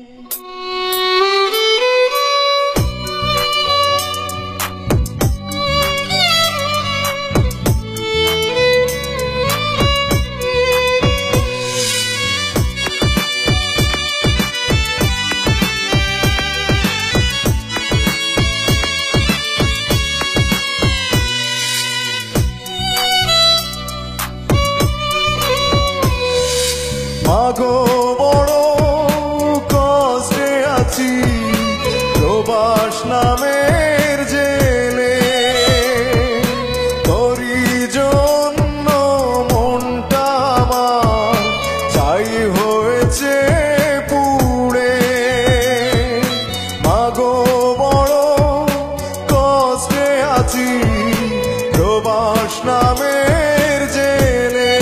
মাগো বড় কষ্টে আছি প্রবাস নামের জেলে, তোরি জন্য মনটা আমার চাই হয়েছে পুড়ে। মাগো বড় কষ্টে আছি প্রবাস নামের জেলে,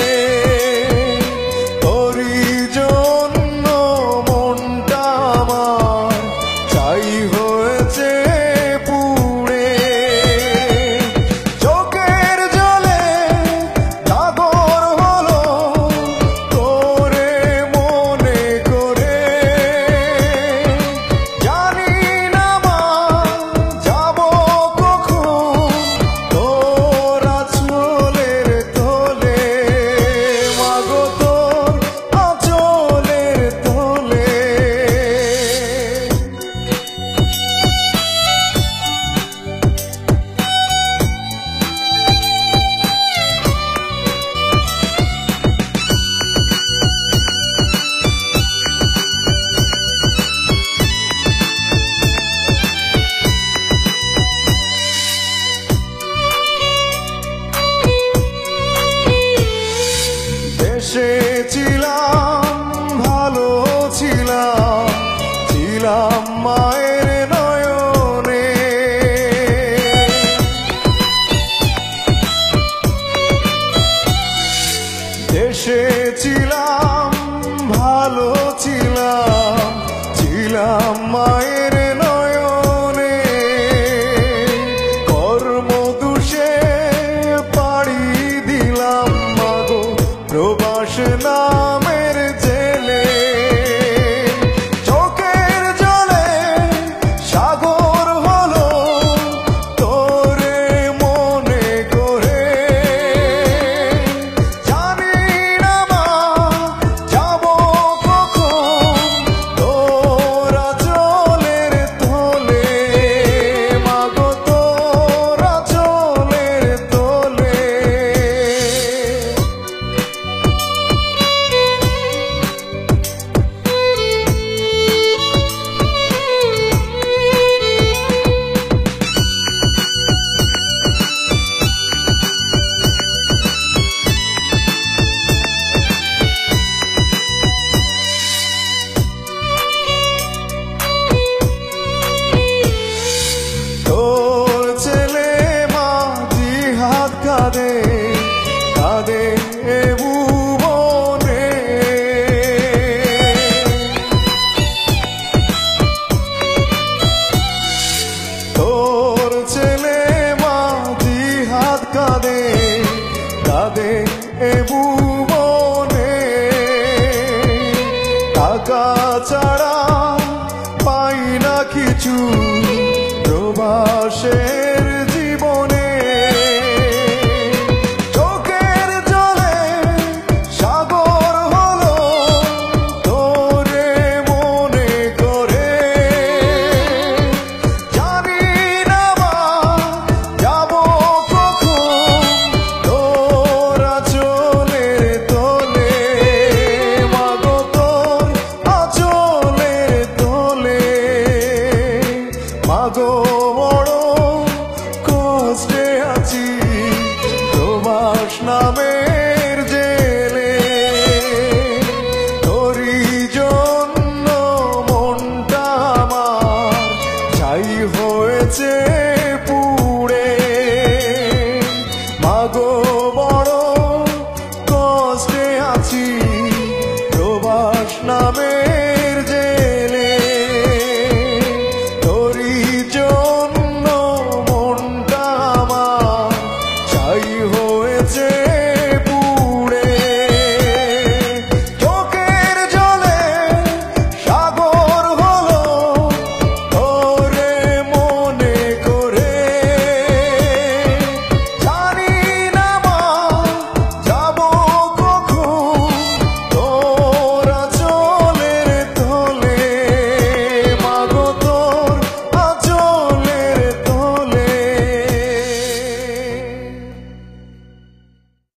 ছিলাম ভালো ছিলাম, ছিলাম মায়ের নয়নে, দেশে ছিলাম ভালো ছিলাম, ছিলাম মায়ের নয়নে, কর্মদোষে পাড়ি দিলাম মাগো প্রবাস নামের জেলে, চোখের জলে সাগর হলো তোরে মনে করে, জানি না মা যাব কখন তোরা চলের তোলে, মাগো তোরা চলের তোলে। কাঁদে কাঁদে এ ভুবনে, তোর ছেলে মাঝি হাত কাঁদে কাঁদে এ ভুবনে, টাকা ছাড়া পাই না কিছু প্রবাসে